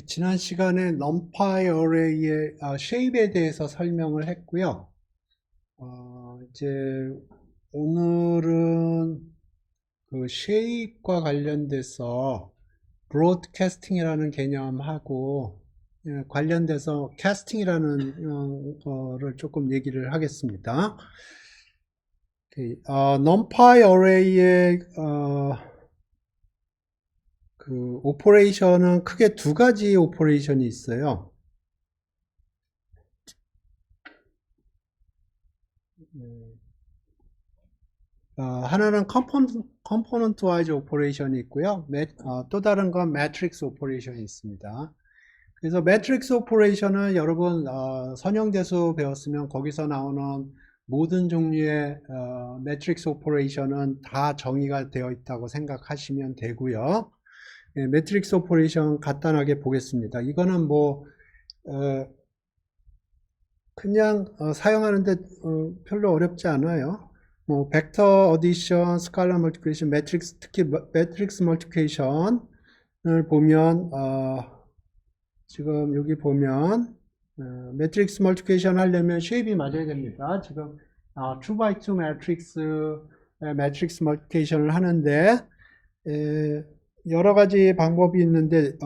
지난 시간에 numpy array의 shape에 대해서 설명을 했고요. 이제 오늘은 그 shape과 관련돼서 broadcasting이라는 개념하고 관련돼서 casting이라는 거를 조금 얘기를 하겠습니다. numpy array의 그 오퍼레이션은 크게 두 가지 오퍼레이션이 있어요. 하나는 컴포넌트 와이즈 오퍼레이션이 있고요. 또 다른 건 매트릭스 오퍼레이션이 있습니다. 그래서 매트릭스 오퍼레이션은 여러분 선형대수 배웠으면 거기서 나오는 모든 종류의 매트릭스 오퍼레이션은 다 정의가 되어 있다고 생각하시면 되고요. 매트릭스 오퍼레이션 간단하게 보겠습니다. 이거는 뭐 그냥 사용하는데 별로 어렵지 않아요. 뭐 벡터 어디션, 스칼라 멀티플리케이션, 매트릭스, 특히 매트릭스 멀티플리케이션을 보면 지금 여기 보면 매트릭스 멀티플리케이션 하려면 쉐입이 맞아야 됩니다. 지금 2x2 매트릭스 멀티플리케이션을 하는데 여러 가지 방법이 있는데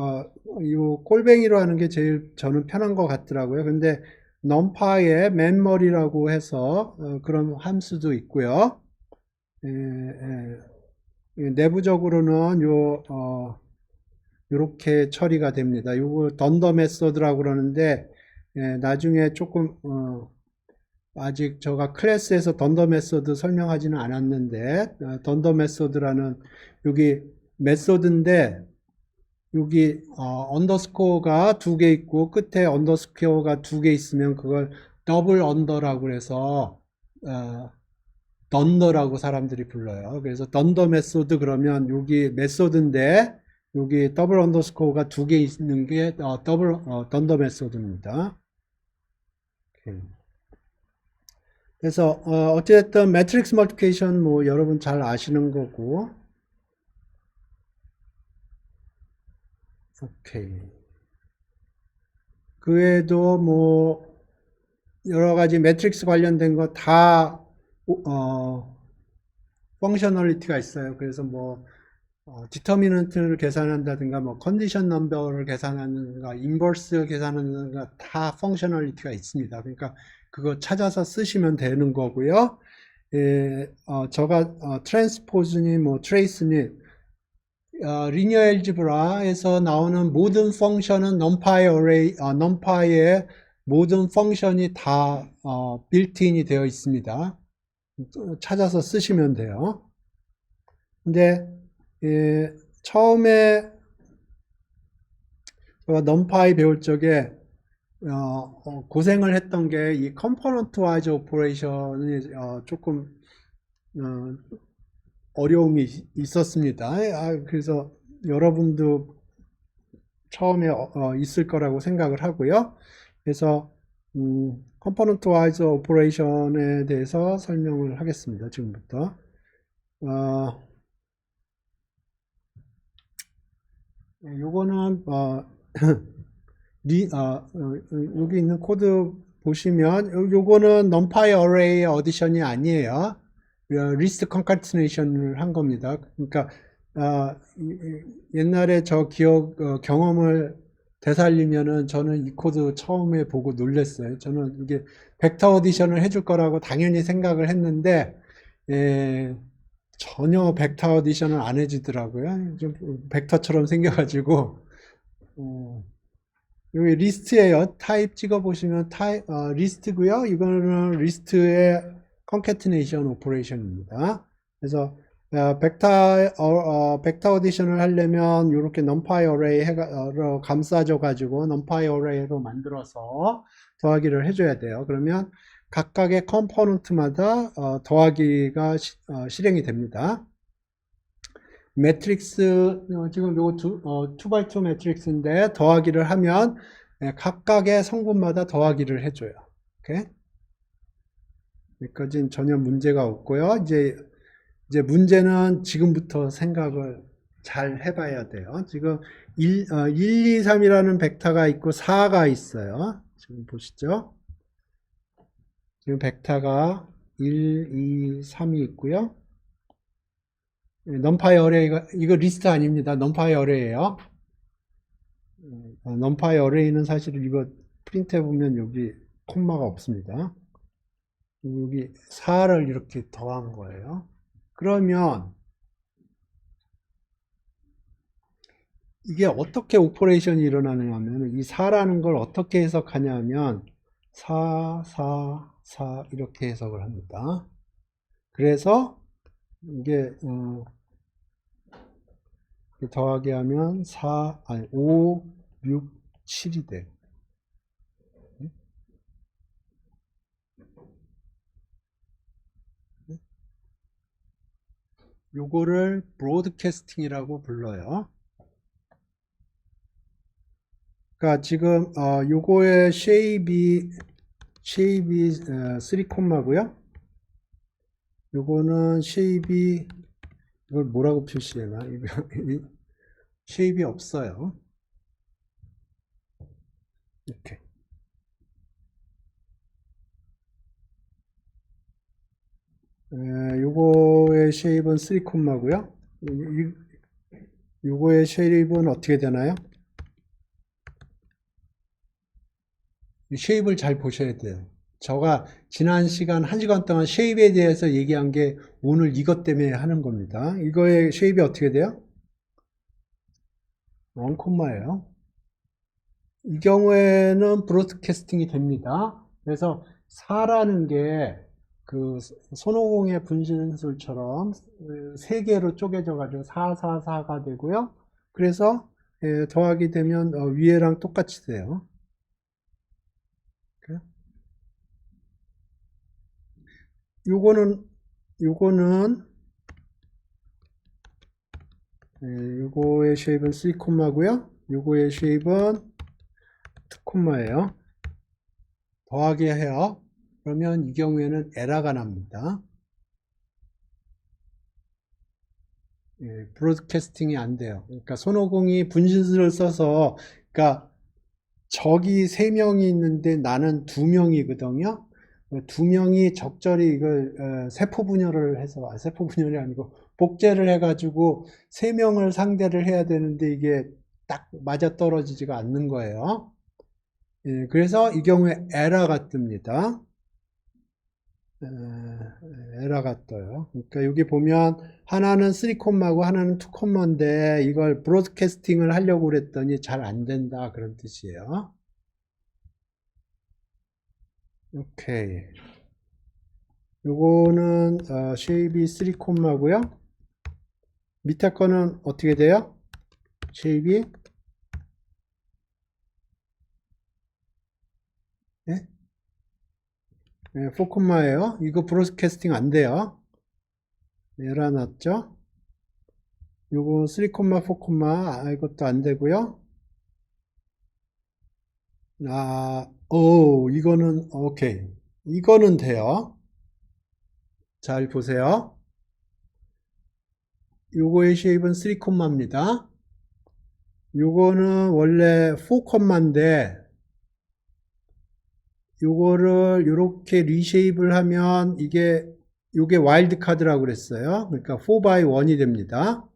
이 꼴뱅이로 하는 게 제일 저는 편한 것 같더라고요. 근데 numpy의 맨머리라고 해서 그런 함수도 있고요. 내부적으로는 요렇게 처리가 됩니다. 요거 던더 메소드라고 그러는데 나중에 조금 아직 제가 클래스에서 던더 메소드 설명하지는 않았는데 던더 메소드라는 여기 메소드인데 여기 언더스코어가 두 개 있고 끝에 언더스코어가 두 개 있으면 그걸 더블 언더라고 해서 던더라고 사람들이 불러요. 그래서 던더 메소드 그러면 여기 메소드인데 여기 더블 언더스코어가 두 개 있는 게 던더 메소드입니다. 그래서 어쨌든 매트릭스 멀티플리케이션 뭐 여러분 잘 아시는 거고. 오케이. 그 외에도 뭐 여러 가지 매트릭스 관련된 거 다 펑셔널리티가 있어요. 그래서 뭐 디터미넌트를 계산한다든가 뭐 컨디션 넘버를 계산하는가 인버스 계산하는가 다 펑셔널리티가 있습니다. 그러니까 그거 찾아서 쓰시면 되는 거고요. 저가 트랜스포즈니 뭐 트레이스니 리니어 엘지브라에서 나오는 모든 펑션은 numpy의 모든 펑션이 다 빌트인이 되어 있습니다. 찾아서 쓰시면 돼요. 근데 처음에 제가 numpy 배울 적에 고생을 했던 게 이 컴포넌트 와이즈 오퍼레이션이 조금 어려움이 있었습니다. 그래서 여러분도 처음에 있을 거라고 생각을 하고요. 그래서 컴포넌트 와이즈 오퍼레이션에 대해서 설명을 하겠습니다. 지금부터. 요거는 여기 있는 코드 보시면 요거는 numpy array 어디션이 아니에요. 리스트 컨카티네이션을 한 겁니다. 그러니까 옛날에 저 경험을 되살리면은 저는 이 코드 처음에 보고 놀랐어요. 저는 이게 벡터 어디션을 해줄 거라고 당연히 생각을 했는데 전혀 벡터 어디션을 안 해주더라고요. 좀 벡터처럼 생겨가지고 여기 리스트예요. 타입 찍어보시면 리스트고요. 이거는 리스트의 컨캐티네이션 오퍼레이션입니다. 그래서 벡터 어디션을 하려면 이렇게 numpy array로 감싸줘 가지고 numpy array로 만들어서 더하기를 해줘야 돼요. 그러면 각각의 컴포넌트마다 더하기가 실행이 됩니다. 매트릭스 지금 요거 2x2 매트릭스인데 더하기를 하면 각각의 성분마다 더하기를 해줘요. 오케이? 여기까지는 전혀 문제가 없고요. 이제 문제는 지금부터 생각을 잘 해봐야 돼요. 지금 1, 2, 3이라는 벡터가 있고 4가 있어요. 지금 보시죠. 지금 벡터가 1, 2, 3이 있고요. 넘파이 어레이가, 이거 리스트 아닙니다. 넘파이 어레이예요. 넘파이 어레이는 사실 이거 프린트해 보면 여기 콤마가 없습니다. 여기 4를 이렇게 더한 거예요. 그러면 이게 어떻게 오퍼레이션이 일어나느냐 하면 이 4라는 걸 어떻게 해석하냐면 4, 4, 4 이렇게 해석을 합니다. 그래서 이게 더하기 하면 4, 아니 5, 6, 7이 돼요. 요거를 브로드캐스팅이라고 불러요. 그러니까 지금 요거의 쉐입이 3 콤마고요. 요거는 쉐입이 이걸 뭐라고 표시해나? 쉐입이 없어요. 이렇게. 요거의 쉐입은 3 콤마고요. 요거의 쉐입은 어떻게 되나요? 쉐입을 잘 보셔야 돼요. 제가 지난 시간 1시간 동안 쉐입에 대해서 얘기한 게 오늘 이것 때문에 하는 겁니다. 이거의 쉐입이 어떻게 돼요? 1 콤마예요. 이 경우에는 브로드캐스팅이 됩니다. 그래서 4라는 게 그 손오공의 분신술처럼 3개로 쪼개져 가지고 444가 되고요. 그래서 더하게 되면 위에랑 똑같이 돼요. 요거는 요거의 쉐입은 3 콤마고요. 요거의 쉐입은 2 콤마예요. 더하기 해요. 그러면 이 경우에는 에러가 납니다. 브로드캐스팅이 안 돼요. 그러니까 손오공이 분신술을 써서, 그러니까 적이 3명이 있는데 나는 2명이거든요. 2명이 적절히 이걸 세포 분열을 해서, 세포 분열이 아니고 복제를 해가지고 3명을 상대를 해야 되는데 이게 딱 맞아 떨어지지가 않는 거예요. 그래서 이 경우에 에러가 뜹니다. 에러가 떠요. 그러니까 여기 보면 하나는 3 콤마고 하나는 2 콤마인데 이걸 브로드캐스팅을 하려고 그랬더니 잘 안 된다 그런 뜻이에요. 오케이. 요거는 쉐입이 3 콤마고요. 밑에 거는 어떻게 돼요? 쉐입이 네? 4 콤마예요. 이거 브로드캐스팅 안 돼요. 에러 났죠? 요거 3 콤마 4 콤마 이것도 안 되고요. 이거는 오케이. 이거는 돼요. 잘 보세요. 요거의 쉐입은 3 콤마입니다. 요거는 원래 4 콤마인데 요거를 요렇게 리쉐입을 하면 요게 와일드 카드라고 그랬어요. 그러니까 4x 1이 됩니다.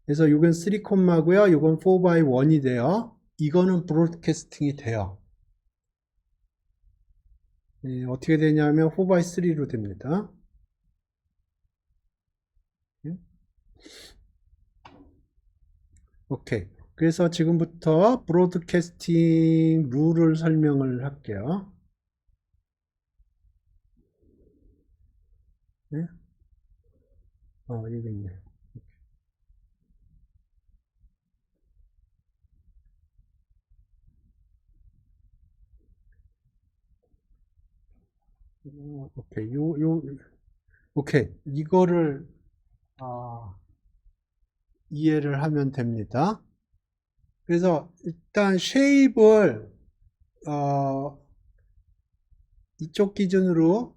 그래서 요건 3 콤마고요. 요건 4x 1이 돼요. 이거는 브로드캐스팅이 돼요. 어떻게 되냐면 4x 3로 됩니다. 오케이. 그래서 지금부터 브로드캐스팅 룰을 설명을 할게요. 네? 여기 있네. 오케이. 오케이. 이거를, 이해를 하면 됩니다. 그래서 일단 쉐입을, 이쪽 기준으로,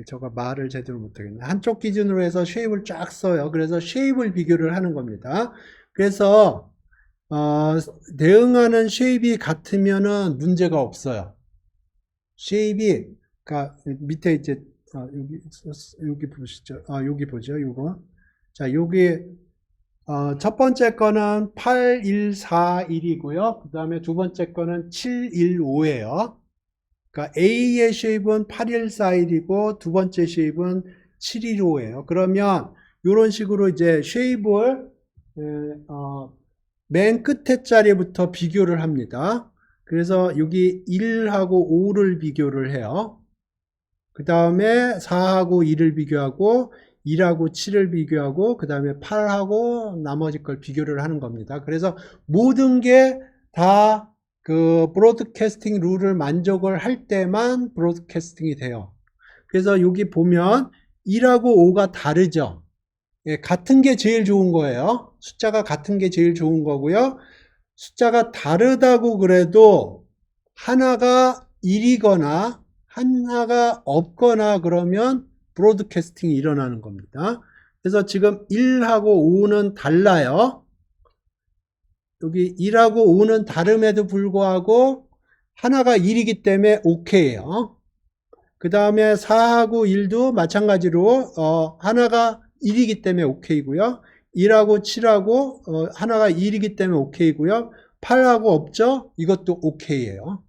제가 말을 제대로 못하겠네. 한쪽 기준으로 해서 쉐입을 쫙 써요. 그래서 쉐입을 비교를 하는 겁니다. 그래서 대응하는 쉐입이 같으면은 문제가 없어요. 쉐입이, 그러니까 밑에 이제 여기 보시죠. 여기 보죠. 이거. 자, 여기 첫 번째 거는 8141이고요. 그 다음에 두 번째 거는 715예요. 그러니까 A의 쉐입은 8141이고 두 번째 쉐입은 715예요. 그러면 이런 식으로 이제 쉐입을 맨 끝에 자리부터 비교를 합니다. 그래서 여기 1하고 5를 비교를 해요. 그 다음에 4하고 2를 비교하고 1하고 7을 비교하고 그 다음에 8하고 나머지 걸 비교를 하는 겁니다. 그래서 모든 게 다 그 브로드캐스팅 룰을 만족을 할 때만 브로드캐스팅이 돼요. 그래서 여기 보면 1하고 5가 다르죠. 예, 같은 게 제일 좋은 거예요. 숫자가 같은 게 제일 좋은 거고요. 숫자가 다르다고 그래도 하나가 1이거나 하나가 없거나 그러면 브로드캐스팅이 일어나는 겁니다. 그래서 지금 1하고 5는 달라요. 여기 1하고 5는 다름에도 불구하고 하나가 1이기 때문에 오케이예요. 그 다음에 4하고 1도 마찬가지로 하나가 1이기 때문에 오케이고요. 1하고 7하고 하나가 1이기 때문에 오케이고요. 8하고 없죠? 이것도 오케이예요.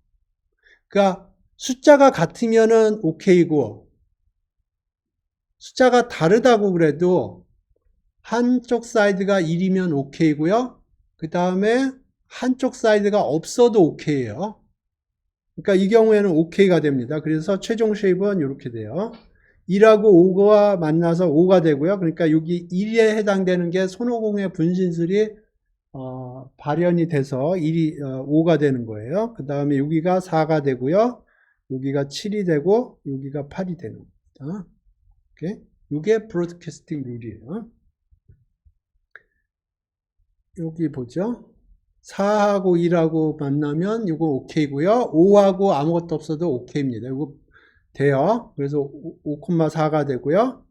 그러니까 숫자가 같으면은 오케이고 숫자가 다르다고 그래도 한쪽 사이드가 1이면 오케이고요. 그 다음에 한쪽 사이드가 없어도 오케이예요. 그러니까 이 경우에는 오케이가 됩니다. 그래서 최종 쉐입은 이렇게 돼요. 1하고 5가 만나서 5가 되고요. 그러니까 여기 1에 해당되는 게 손오공의 분신술이 발현이 돼서 5가 되는 거예요. 그 다음에 여기가 4가 되고요. 여기가 7이 되고 여기가 8이 되는 겁니다. 이게 브로드캐스팅 룰이에요. 여기 보죠. 4하고 1하고 만나면 이거 오케이고요. 5하고 아무것도 없어도 오케이입니다. 이거 돼요. 그래서 5,4가 되고요.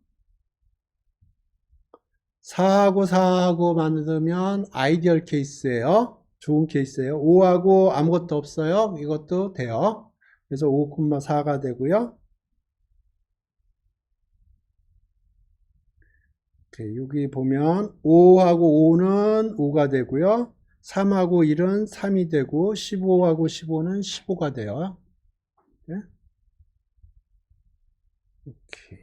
4하고 4하고 만들면 아이디얼 케이스예요. 좋은 케이스예요. 5하고 아무것도 없어요. 이것도 돼요. 그래서 5,4가 되고요. 여기 보면 5하고 5는 5가 되고요. 3하고 1은 3이 되고 15하고 15는 15가 돼요. 네? 오케이.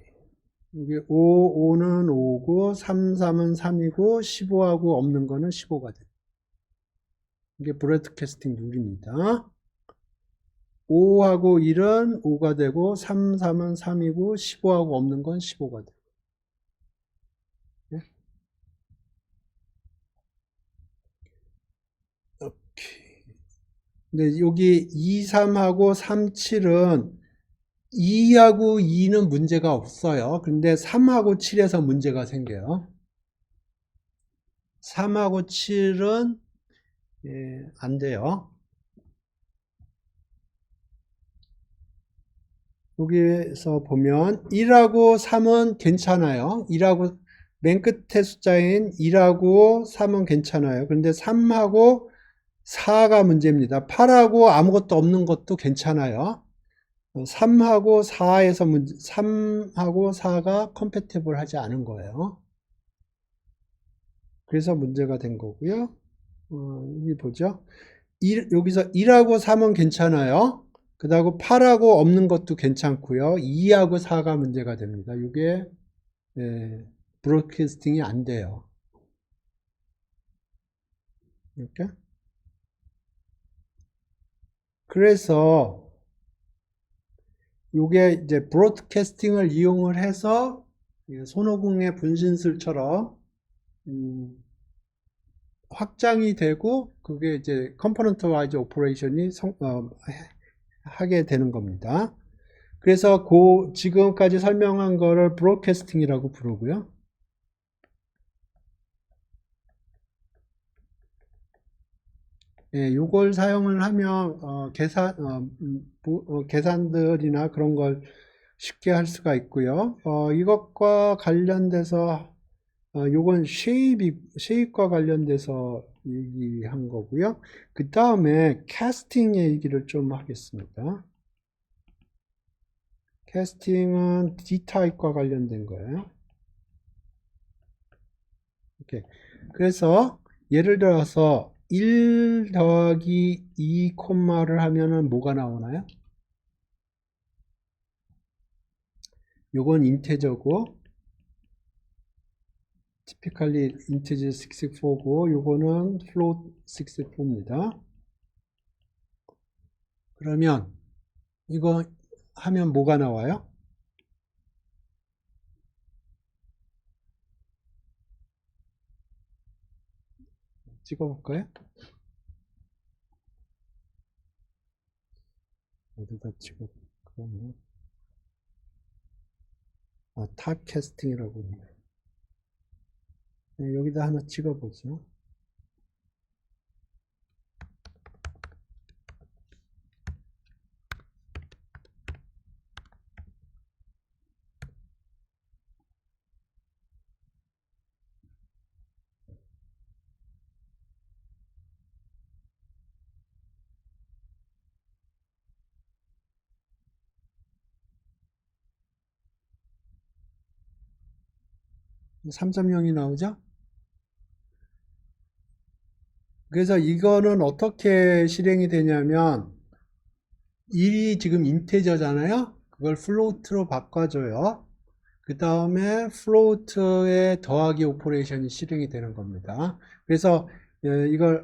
여기 5, 5는 5고 3, 3은 3이고 15하고 없는 거는 15가 돼요. 이게 브로드캐스팅 룰입니다. 5하고 1은 5가 되고 3, 3은 3이고 15하고 없는 건 15가 돼요. 네? 오케이. 근데 여기 2, 3하고 3, 7은 2하고 2는 문제가 없어요. 근데 3하고 7에서 문제가 생겨요. 3하고 7은 안 돼요. 여기서 보면 1하고 3은 괜찮아요. 1하고 맨 끝에 숫자인 1하고 3은 괜찮아요. 그런데 3하고 4가 문제입니다. 8하고 아무것도 없는 것도 괜찮아요. 3하고 4에서 3하고 4가 컴패티블 하지 않은 거예요. 그래서 문제가 된 거고요. 여기 보죠. 여기서 1하고 3은 괜찮아요. 그 다음 8하고 없는 것도 괜찮고요. 2하고 4가 문제가 됩니다. 이게 브로드캐스팅이 안 돼요. 이렇게. 그래서 이게 이제 브로드캐스팅을 이용을 해서 손오공의 분신술처럼 확장이 되고 그게 이제 컴포넌트 와이즈 오퍼레이션이 하게 되는 겁니다. 그래서 지금까지 설명한 거를 브로드캐스팅이라고 부르고요. 요걸 사용을 하면 계산들이나 그런 걸 쉽게 할 수가 있고요. 이것과 관련돼서 요건 쉐입과 관련돼서 얘기한 거고요. 그 다음에 캐스팅 얘기를 좀 하겠습니다. 캐스팅은 D타입과 관련된 거예요. 이렇게. 그래서 예를 들어서 1 더하기 2 콤마를 하면은 뭐가 나오나요? 요건 인테저고 typically integer 64고 요거는 float 64입니다. 그러면 이거 하면 뭐가 나와요? 찍어볼까요? 어디다 찍어볼까요? 타입캐스팅이라고 있네요. 네, 여기다 하나 찍어보죠. 3.0이 나오죠? 그래서 이거는 어떻게 실행이 되냐면 1이 지금 인테저잖아요. 그걸 플로트로 바꿔줘요. 그 다음에 플로트의 더하기 오퍼레이션이 실행이 되는 겁니다. 그래서 이걸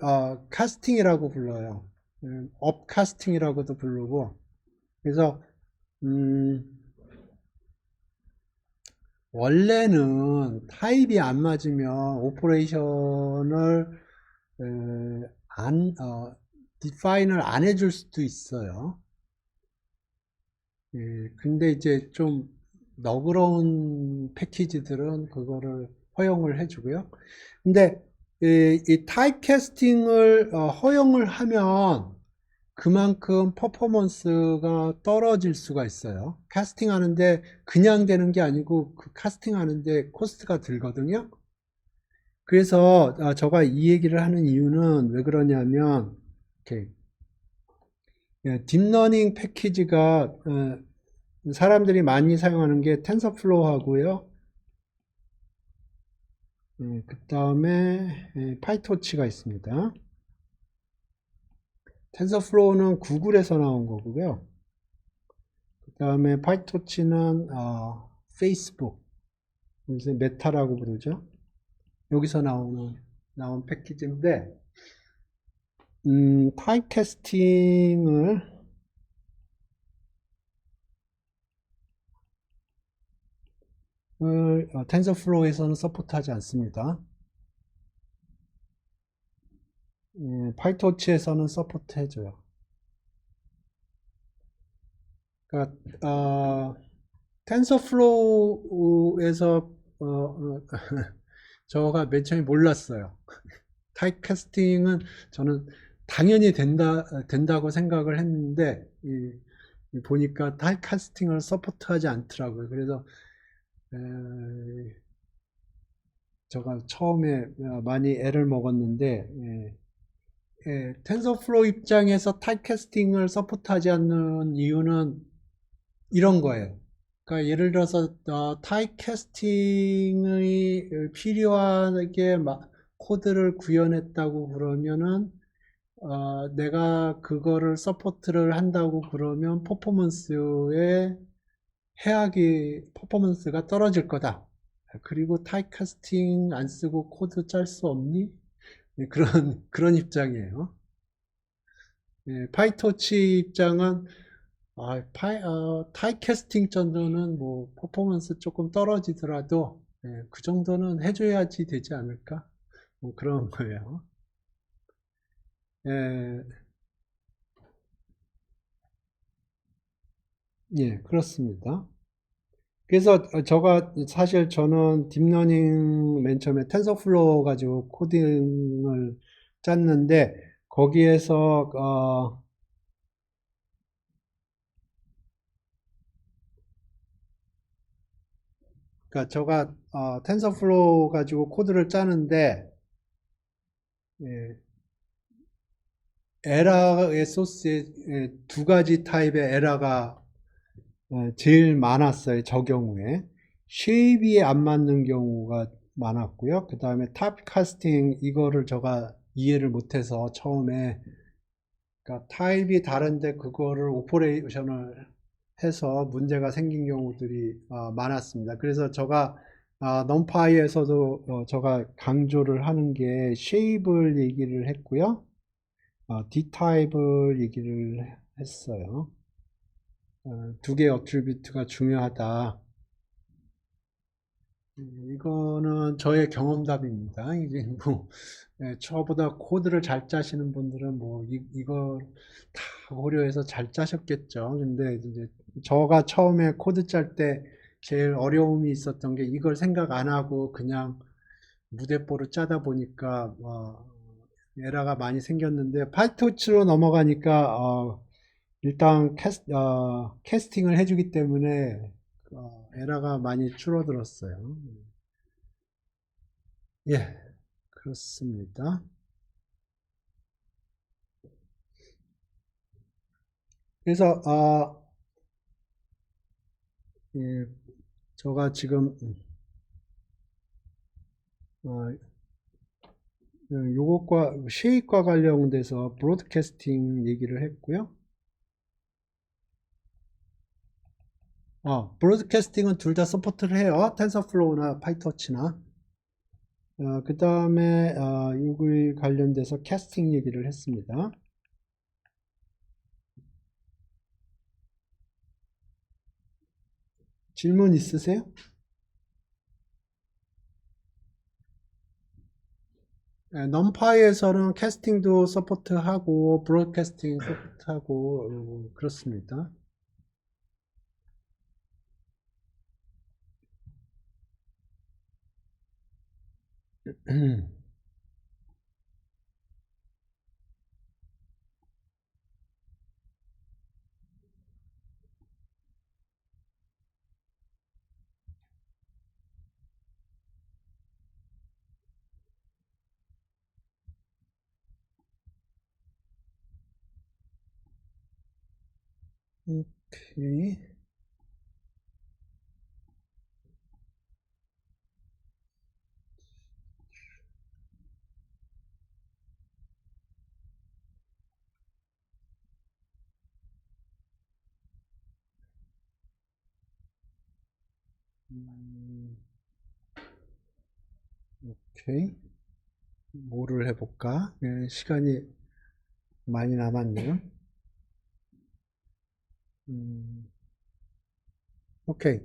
카스팅이라고 불러요. 업카스팅이라고도 부르고. 그래서 원래는 타입이 안 맞으면 오퍼레이션을 디파인을 안 해줄 수도 있어요. 근데 이제 좀 너그러운 패키지들은 그거를 허용을 해주고요. 근데 이 타입 캐스팅을 허용을 하면 그만큼 퍼포먼스가 떨어질 수가 있어요. 캐스팅 하는데 그냥 되는 게 아니고 그 캐스팅 하는데 코스트가 들거든요. 그래서 제가 이 얘기를 하는 이유는 왜 그러냐면 이렇게 딥러닝 패키지가 사람들이 많이 사용하는 게 텐서플로우 하고요. 그 다음에 파이토치가 있습니다. 텐서플로우는 구글에서 나온 거고요. 그 다음에 파이토치는 페이스북, 요새 메타라고 부르죠. 여기서 나온 패키지인데 타입캐스팅을 텐서플로우에서는 서포트하지 않습니다. 파이토치에서는 서포트해줘요. 그러니까 텐서플로우에서 저가 맨 처음에 몰랐어요. 타입캐스팅은 저는 당연히 된다고 생각을 했는데 보니까 타입캐스팅을 서포트하지 않더라고요. 그래서 제가 처음에 많이 애를 먹었는데 텐서플로우 입장에서 타입캐스팅을 서포트하지 않는 이유는 이런 거예요. 그러니까 예를 들어서 타입캐스팅이 필요하게 코드를 구현했다고 그러면은 내가 그거를 서포트를 한다고 그러면 퍼포먼스가 떨어질 거다. 그리고 타입캐스팅 안 쓰고 코드 짤 수 없니? 그런 입장이에요. 파이토치 입장은 타입캐스팅 정도는 뭐 퍼포먼스 조금 떨어지더라도 그 정도는 해줘야지 되지 않을까? 뭐 그런 거예요. 예, 예, 그렇습니다. 그래서 사실 저는 딥러닝 맨 처음에 텐서플로우 가지고 코딩을 짰는데 거기에서 그러니까 제가 텐서플로우 가지고 코드를 짜는데 예, 에러의 소스에 두 가지 타입의 에러가 제일 많았어요. 저 경우에 쉐입이 안 맞는 경우가 많았고요. 그 다음에 타입카스팅 이거를 제가 이해를 못해서 처음에 그러니까 타입이 다른데 그거를 오퍼레이션을 해서 문제가 생긴 경우들이 많았습니다. 그래서 제가 넘파이에서도 제가 강조를 하는 게 쉐입을 얘기를 했고요. D타입을 얘기를 했어요. 두 개의 어트리뷰트가 중요하다. 이거는 저의 경험담입니다. 이제 뭐 저보다 코드를 잘 짜시는 분들은 뭐 이거 다 고려해서 잘 짜셨겠죠. 근데 이제 저가 처음에 코드 짤 때 제일 어려움이 있었던 게 이걸 생각 안 하고 그냥 무대뽀로 짜다 보니까 에러가 많이 생겼는데 파이토치로 넘어가니까 일단 캐스팅을 해주기 때문에 에러가 많이 줄어들었어요. 예, 그렇습니다. 그래서 예, 제가 지금 어, 요것과 쉐입과 관련돼서 브로드캐스팅 얘기를 했고요. 브로드캐스팅은 둘 다 서포트를 해요. 텐서플로우나 파이터치나. 그 다음에 이거에 관련돼서 캐스팅 얘기를 했습니다. 질문 있으세요? 넘파이에서는 캐스팅도 서포트하고 브로드캐스팅 서포트하고 그렇습니다. 오케이. 오케이. 뭐를 해볼까? 시간이 많이 남았네요. 오케이.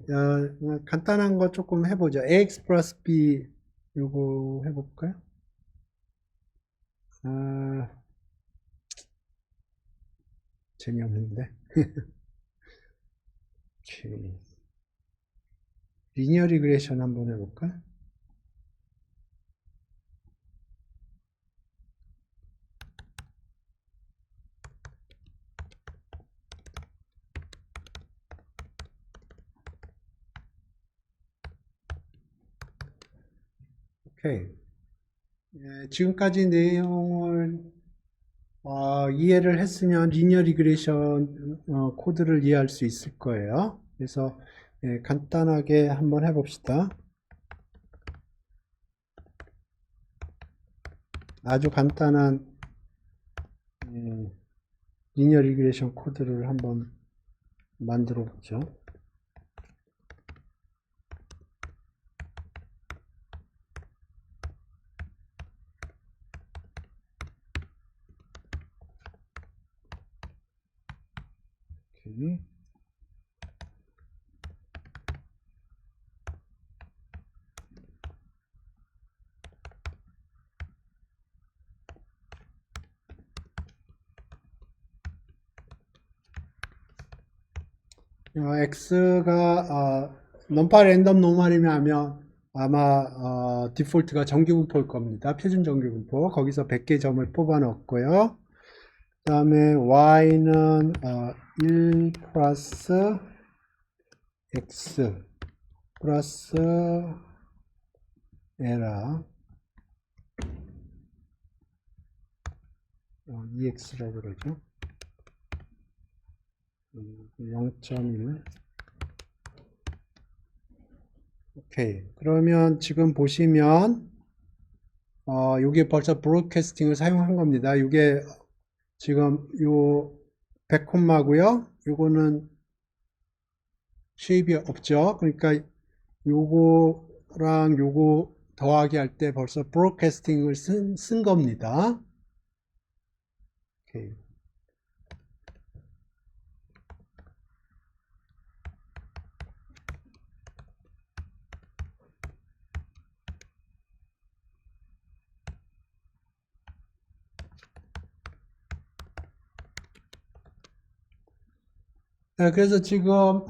간단한 거 조금 해보죠. ax 플러스 b 요거 해볼까요? 아, 재미없는데. 오케이. 리니어 리그레이션 한번 해볼까? 오케이. 지금까지 내용을 이해를 했으면 리니어 리그레이션 코드를 이해할 수 있을 거예요. 그래서 간단하게 한번 해봅시다. 아주 간단한 리니어 리그레이션 코드를 한번 만들어 보죠. 오케이. x가 넘파 랜덤 노멀이면 하면 아마 디폴트가 정규분포일 겁니다. 표준 정규분포. 거기서 100개 점을 뽑아 넣었고요. 그 다음에 y는 1 플러스 x 플러스 에라 EX라고 그러죠. 0.1. 오케이. 그러면 지금 보시면 이게 벌써 브로드캐스팅을 사용한 겁니다. 이게 지금 요 100콤마고요. 요거는 쉐입이 없죠. 그러니까 요거랑 요거 더하기 할 때 벌써 브로드캐스팅을 쓴 겁니다. 오케이. 네, 그래서 지금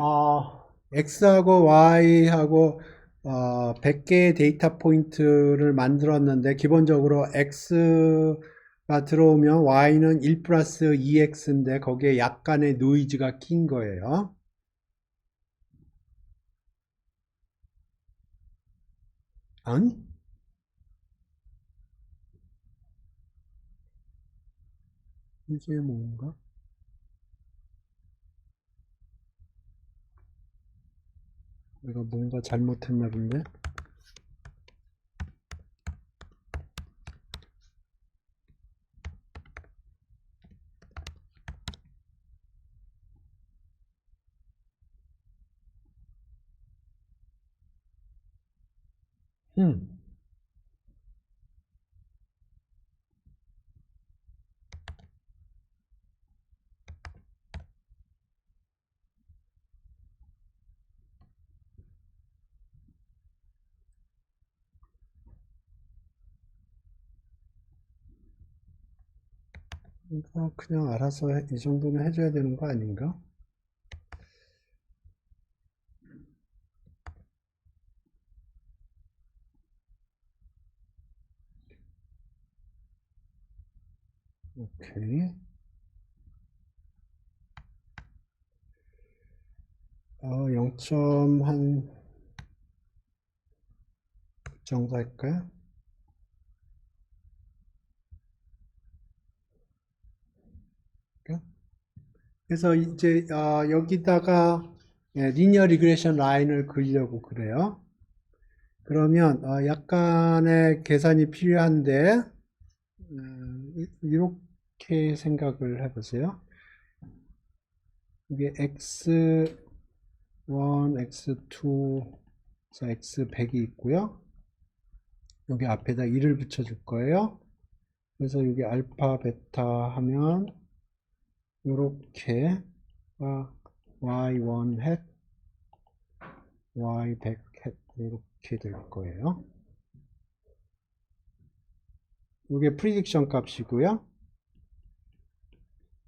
X하고 Y하고 100개의 데이터 포인트를 만들었는데 기본적으로 X가 들어오면 Y는 1 플러스 2X인데 거기에 약간의 노이즈가 낀 거예요. 아니? 이게 뭔가? 내가 뭔가 잘못했나 본데? 음. 그냥 알아서 이 정도는 해줘야 되는 거 아닌가? 오케이. 0점 한 정도 할까요? 그래서 이제 여기다가 리니어 리그레션 라인을 그리려고 그래요. 그러면 약간의 계산이 필요한데 이렇게 생각을 해보세요. 이게 x1, x2, x100이 있고요. 여기 앞에다 1을 붙여줄 거예요. 그래서 여기 알파, 베타 하면 이렇게 y1 hat, y100 hat 이렇게 될 거예요. 이게 프리딕션 값이고요.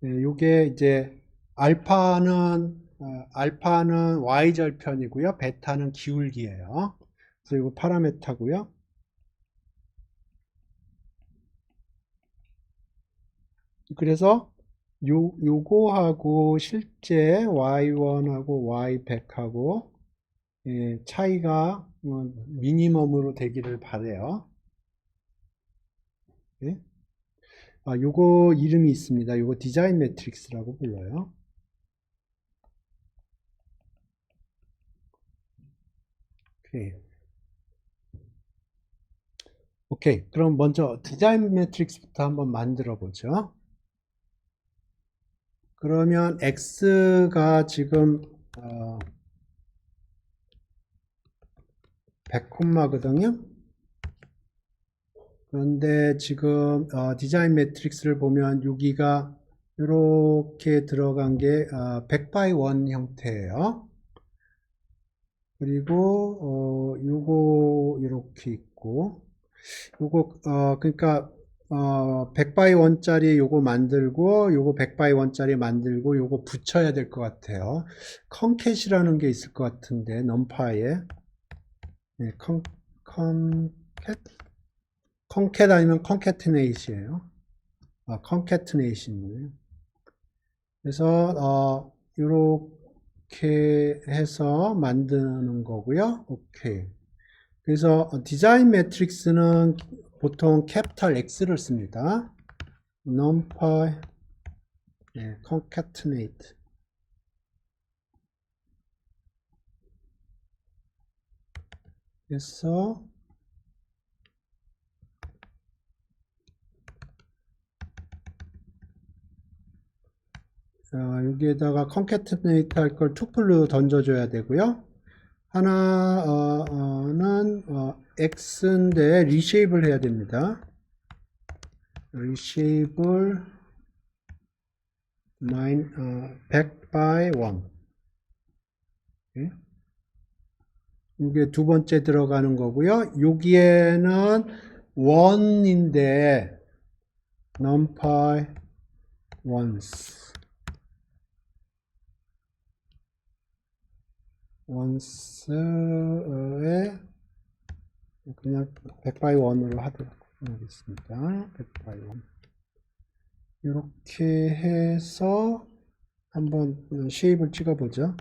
네, 이게 이제 알파는 y절편이고요. 베타는 기울기예요. 그래서 이거 파라메타고요. 그래서 요거하고 실제 y1하고 y100하고 차이가 미니멈으로 되기를 바래요. 네? 요거 이름이 있습니다. 요거 디자인 매트릭스라고 불러요. 오케이. 그럼 먼저 디자인 매트릭스부터 한번 만들어 보죠. 그러면 X가 지금 100콤마거든요. 그런데 지금 디자인 매트릭스를 보면 여기가 이렇게 들어간 게 100x1 형태예요. 그리고 요거 이렇게 있고 요거 그러니까 100x1짜리 요거 만들고 요거 100x1짜리 만들고 요거 붙여야 될 것 같아요. 컨캣이라는 게 있을 것 같은데 넘파에 네, 컨캣 아니면 컨캐트네이션이에요. 컨캐트네이션이에요. 그래서 이렇게 해서 만드는 거고요. 오케이. 그래서 디자인 매트릭스는 보통 캐피탈 X를 씁니다. numpy concatenate. 그래서 여기에다가 concatenate 할 걸 투플로 던져줘야 되고요. 하나는 x인데 reshape을 해야 됩니다. reshape을 100 by 1. 네. 이게 두 번째 들어가는 거고요. 여기에는 1인데 numpy once once에 그냥 100 by 1으로 하도록 하겠습니다. 100 by 1 이렇게 해서 한번 쉐입을 찍어보죠.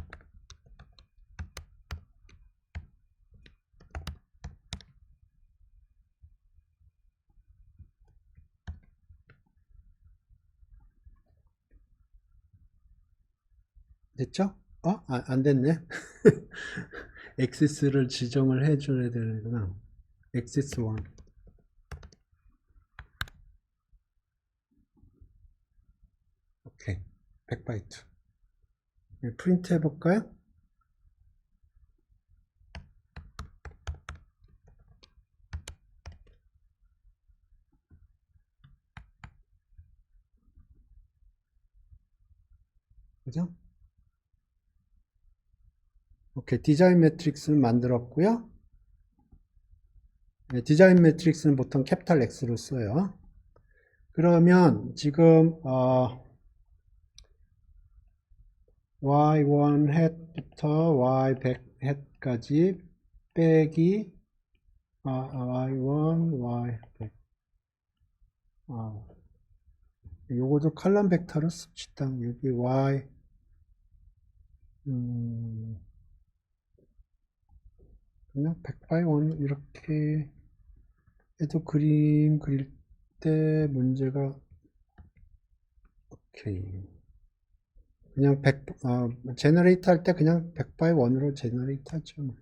됐죠? 안 됐네. 엑시스를 지정을 해줘야 되는구나. 엑시스 1. 오케이. 100바이트. 프린트 해볼까요? 그죠? 오케이. 디자인 매트릭스를 만들었고요. 디자인 매트릭스는 보통 캐피탈 X로 써요. 그러면 지금 y1 햇부터 y100 햇까지 빼기 y1 y100 요거도 칼럼 벡터로 씁시다. 여기 y 그냥 100 by 1 이렇게 해도 그림 그릴 때 문제가 오케이. 그냥 100 제너레이트 할 때 그냥 100 by 1으로 제너레이트 하죠.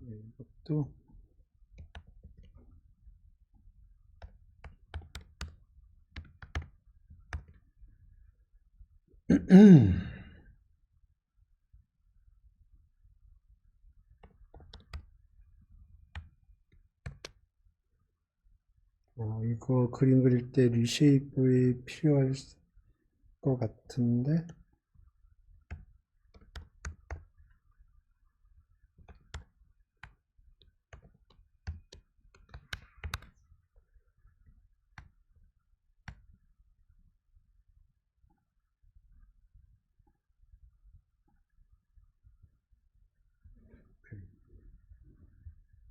이것도 이거 그림 그릴 때 리쉐이프가 필요할 것 같은데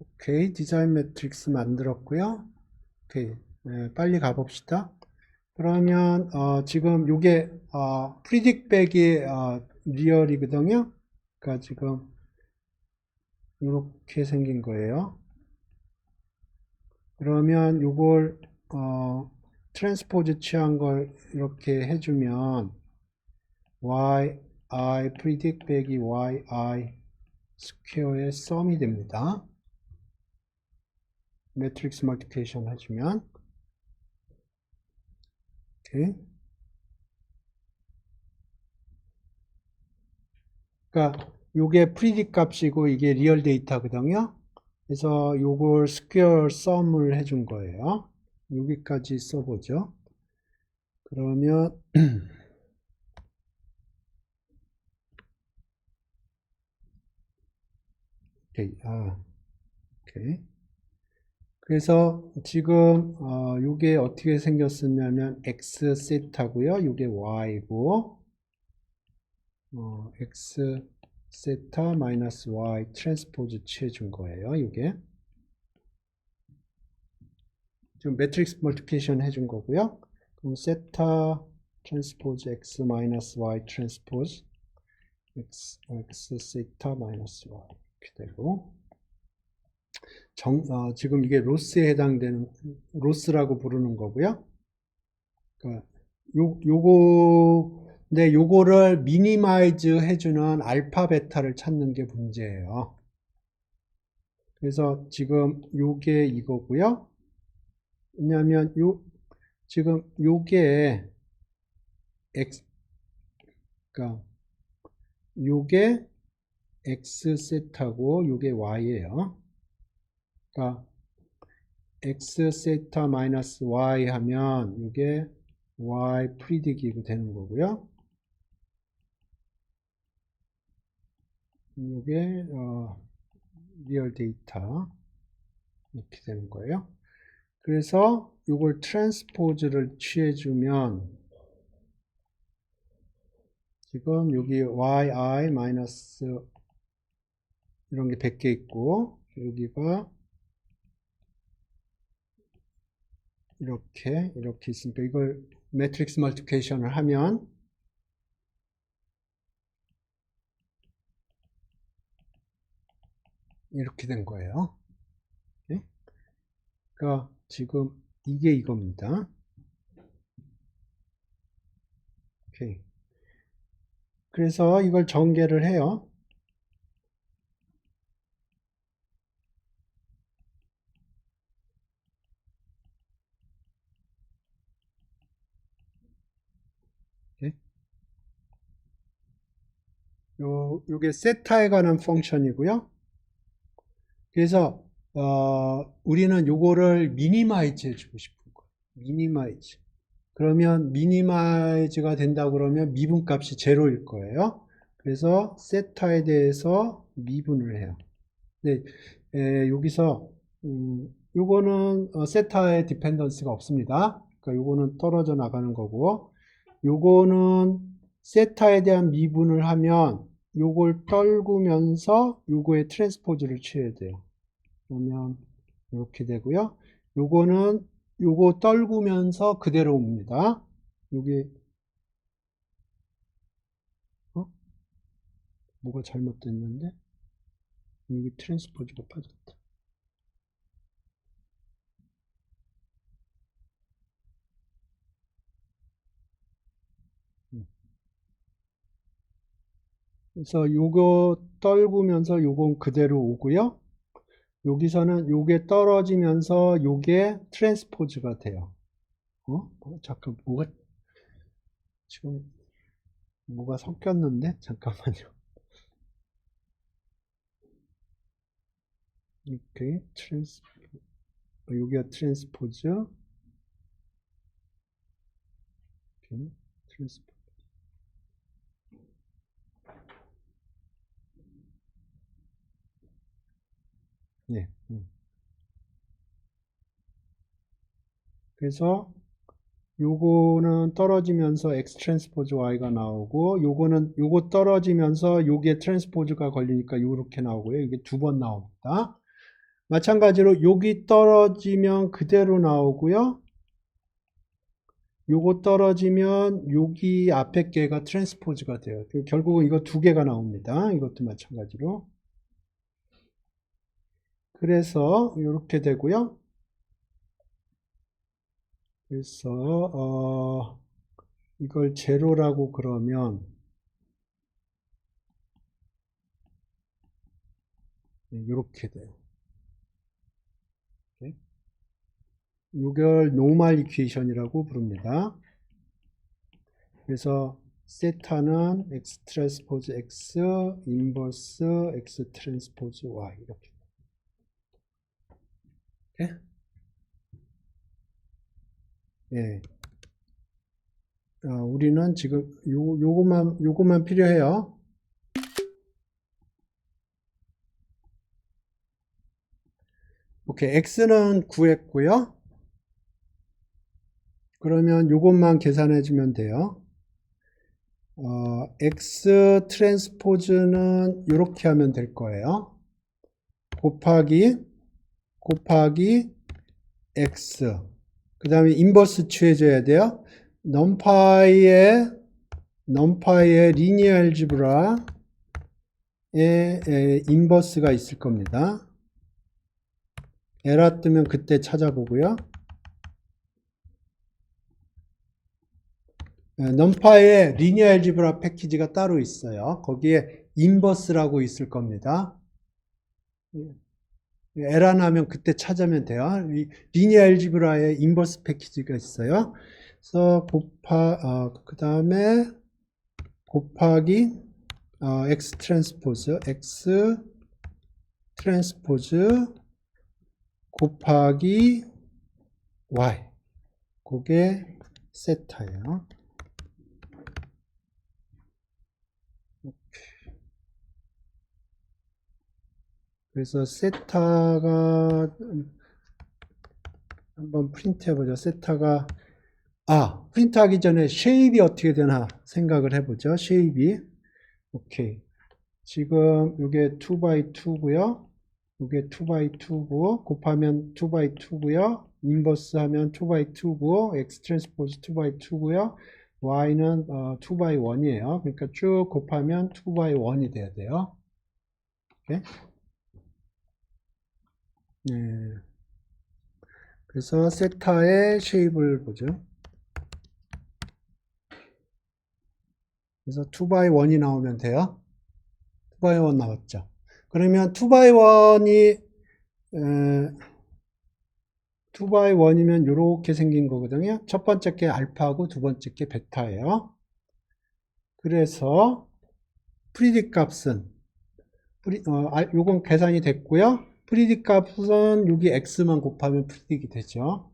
오케이. 디자인 매트릭스 만들었고요. 오케이. 빨리 가봅시다. 그러면 지금 요게 프리딕 백이 리얼이거든요. 그러니까 지금 이렇게 생긴 거예요. 그러면 요걸 트랜스포즈 취한 걸 이렇게 해주면 yi predict 백이 yi 스퀘어의 썸이 됩니다. 매트릭스 멀티플리케이션 해주면 오케이. 그러니까 요게 프리딕 값이고 이게 리얼 데이터거든요. 그래서 요걸 스퀘어 썸을 해준 거예요. 여기까지 써보죠. 그러면 오케이. 오케이. 그래서 지금 요게 어떻게 생겼었냐면 x 세타고요. 요게 y고 x 세타 마이너스 y 트랜스포즈 취해준 거예요. 요게 지금 매트릭스 멀티플리케이션 해준 거고요. 그럼 세타 트랜스포즈 x 마이너스 y 트랜스포즈 x 세타 마이너스 y 이렇게 되고 지금 이게 로스에 해당되는 로스라고 부르는 거고요. 그러니까 근데 요거를 미니마이즈 해주는 알파 베타를 찾는 게 문제예요. 그래서 지금 요게 이거고요. 왜냐하면 지금 요게 x 그러니까 요게 x 세타고 요게 y예요. 그러니까 x 세타 마이너스 y 하면 이게 y 프리딕이 되는 거고요. 이게 리얼 데이터 이렇게 되는 거예요. 그래서 이걸 트랜스포즈를 취해주면 지금 여기 yi 마이너스 이런 게 100개 있고 여기가 이렇게 있으니까 이걸 매트릭스 멀티플리케이션을 하면 이렇게 된 거예요. 네? 그러니까 지금 이게 이겁니다. 오케이. 그래서 이걸 전개를 해요. 네? 요게 세타에 관한 펑션이고요. 그래서 우리는 요거를 미니마이즈 해주고 싶은 거예요. 미니마이즈. 그러면 미니마이즈가 된다 그러면 미분값이 제로일 거예요. 그래서 세타에 대해서 미분을 해요. 네, 여기서 요거는 세타의 디펜던스가 없습니다. 그러니까 요거는 떨어져 나가는 거고 요거는 세타에 대한 미분을 하면 요걸 떨구면서 요거의 트랜스포즈를 취해야 돼요. 그러면 이렇게 되고요. 요거는 요거 떨구면서 그대로 옵니다. 여기 뭐가 잘못됐는데 여기 트랜스포즈가 빠졌다. 그래서 요거 떨구면서 요건 그대로 오고요. 여기서는 요게 떨어지면서 요게 트랜스포즈가 돼요. 잠깐 지금 뭐가 섞였는데? 잠깐만요. 이렇게 여기가 트랜스포즈. 이렇게 트랜스포즈. 네. 그래서 요거는 떨어지면서 x 트랜스포즈 y가 나오고 요거 떨어지면서 요게 트랜스포즈가 걸리니까 요렇게 나오고요. 이게 두 번 나옵니다. 마찬가지로 여기 떨어지면 그대로 나오고요. 요거 떨어지면 여기 앞에 개가 트랜스포즈가 돼요. 결국은 이거 두 개가 나옵니다. 이것도 마찬가지로. 그래서 이렇게 되고요. 그래서 이걸 제로라고 그러면 이렇게 돼요. 이걸 노멀 이퀘이션이라고 부릅니다. 그래서 세타는 x 트랜스포즈 x 인버스 x 트랜스포즈 y 이렇게. 예? 예. 우리는 지금 요것만 필요해요. 오케이, x는 구했고요. 그러면 요것만 계산해 주면 돼요. x 트랜스포즈는 이렇게 하면 될 거예요. 곱하기 x. 그 다음에 인버스 취해줘야 돼요. numPy의 리니어 알지브라에 인버스가 있을 겁니다. 에러 뜨면 그때 찾아보고요. numPy의 리니어 알지브라 패키지가 따로 있어요. 거기에 인버스라고 있을 겁니다. 에러 나면 그때 찾으면 돼요. 리니어 알지브라에 인버스 패키지가 있어요. 그래서 그 다음에 곱하기 x 트랜스포즈 곱하기 y, 그게 세타예요. 그래서 세타가 한번 프린트 해보죠. 세타가 프린트 하기 전에 쉐입이 어떻게 되나 생각을 해보죠. 쉐입이. 오케이. 지금 이게 2x2고요. 이게 2x2고, 곱하면 2x2고요. 인버스 하면 2x2고, x 트랜스포즈 2x2고요. y는 2x1이에요. 그러니까 쭉 곱하면 2x1이 돼야 돼요. 오케이? 네. 그래서 세타의 쉐입을 보죠. 그래서 2x1이 나오면 돼요. 2x1 나왔죠. 그러면 2x1이면 이렇게 생긴 거거든요. 첫 번째 게 알파고 두 번째 게 베타예요. 그래서 프리딕 값은 요건 계산이 됐고요. 프리딕 값은 여기 x만 곱하면 프리딕이 되죠.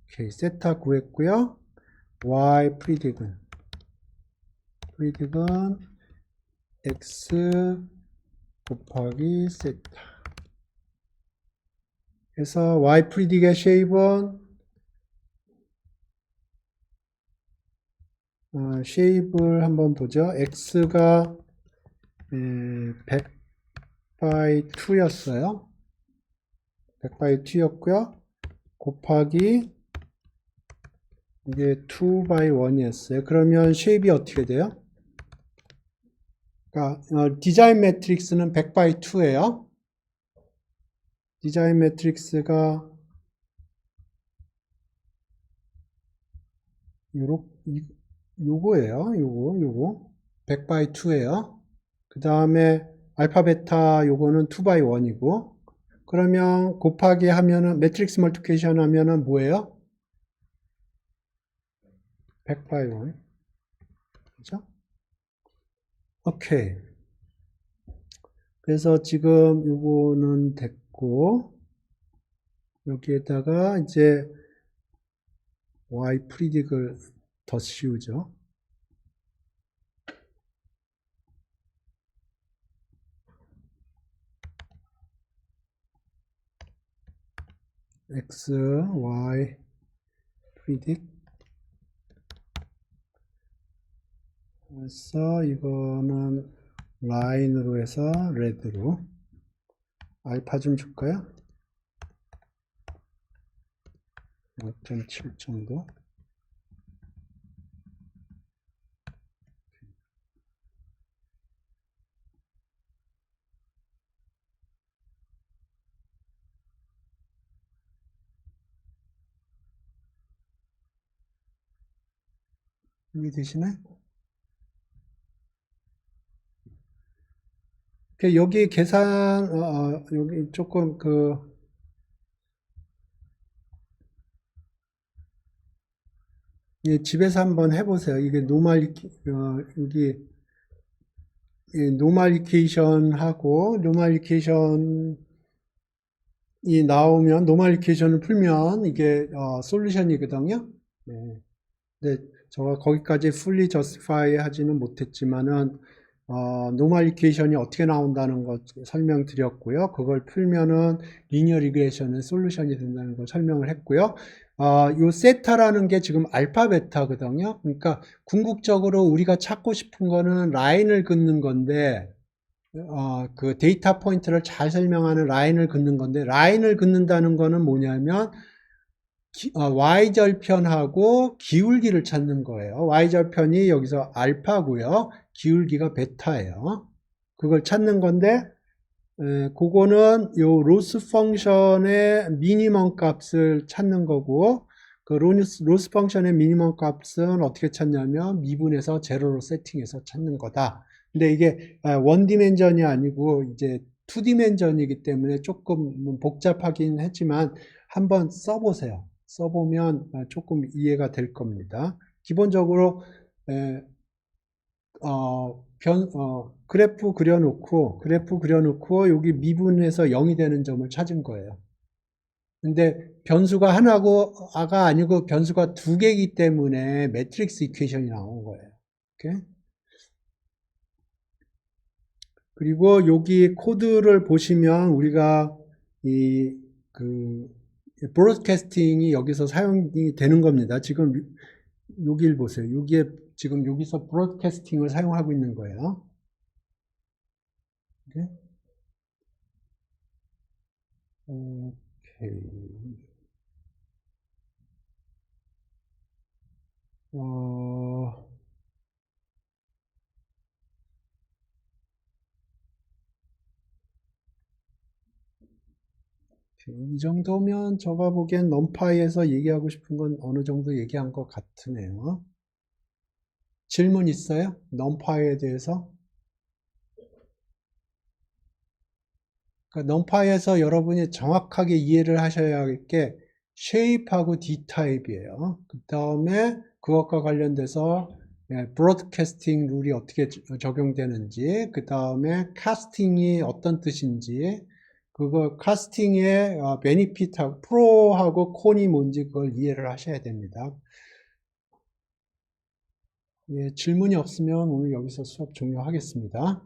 오케이, 세타 구했고요. y 프리딕은 x 곱하기 세타. 그래서 y 프리딕의 쉐입을 한번 보죠. x가 100 by 2였어요. 100 by 2였고요. 곱하기 이게 2 by 1이었어요. 그러면 쉐입이 어떻게 돼요? 그러니까 디자인 매트릭스는 100 by 2예요. 디자인 매트릭스가 요거예요. 요거 100 by 2예요. 그 다음에 알파 베타 요거는 2 by 1이고, 그러면 곱하기 하면은 매트릭스 멀티플리케이션 하면은 뭐예요? 100 by 1. 그죠? 오케이. 그래서 지금 요거는 됐고, 여기에다가 이제 y 프리딕을 더 씌우죠. x, y 프리딕. 그래서 이거는 라인으로 해서 레드로 알파 좀 줄까요? 0.7 정도. 여기 되시네? 여기 계산, 여기 조금 예, 집에서 한번 해보세요. 이게 여기 노멀리케이션하고 노멀리케이션이 나오면 노멀리케이션을 풀면 이게 솔루션이거든요. 네. 근데 제가 거기까지 fully justify 하지는 못했지만은 노멀리케이션이 어떻게 나온다는 것 설명드렸고요. 그걸 풀면은 리니어 리그레이션은 솔루션이 된다는 걸 설명을 했고요. 요 세타라는 게 지금 알파 베타거든요. 그러니까 궁극적으로 우리가 찾고 싶은 거는 라인을 긋는 건데, 그 데이터 포인트를 잘 설명하는 라인을 긋는 건데, 라인을 긋는다는 거는 뭐냐면 y절편하고 기울기를 찾는 거예요. y절편이 여기서 알파고요. 기울기가 베타예요. 그걸 찾는 건데 그거는 요 로스 펑션의 미니멈 값을 찾는 거고 그 로스 펑션의 미니멈 값은 어떻게 찾냐면 미분해서 제로로 세팅해서 찾는 거다. 근데 이게 원 디멘전이 아니고 이제 투 디멘전이기 때문에 조금 복잡하긴 했지만 한번 써보세요. 써보면 조금 이해가 될 겁니다. 기본적으로 그래프 그려놓고 여기 미분해서 0이 되는 점을 찾은 거예요. 근데 변수가 하나가 아니고 변수가 두 개이기 때문에 매트릭스 이퀘이션이 나온 거예요. 오케이? 그리고 여기 코드를 보시면 우리가 그 브로드캐스팅이 여기서 사용이 되는 겁니다. 지금 여기를 보세요. 여기에 지금 여기서 브로드캐스팅을 사용하고 있는 거예요. 오케이. 이 정도면 제가 보기엔 넘파이에서 얘기하고 싶은 건 어느 정도 얘기한 것 같으네요. 질문 있어요? 넘파이에 대해서? 그러니까 넘파이에서 여러분이 정확하게 이해를 하셔야 할 게 쉐입하고 D타입이에요. 그 다음에 그것과 관련돼서 브로드캐스팅 룰이 어떻게 적용되는지, 그 다음에 카스팅이 어떤 뜻인지, 그거 카스팅의 베니핏하고 프로하고 콘이 뭔지 그걸 이해를 하셔야 됩니다. 예, 질문이 없으면 오늘 여기서 수업 종료하겠습니다.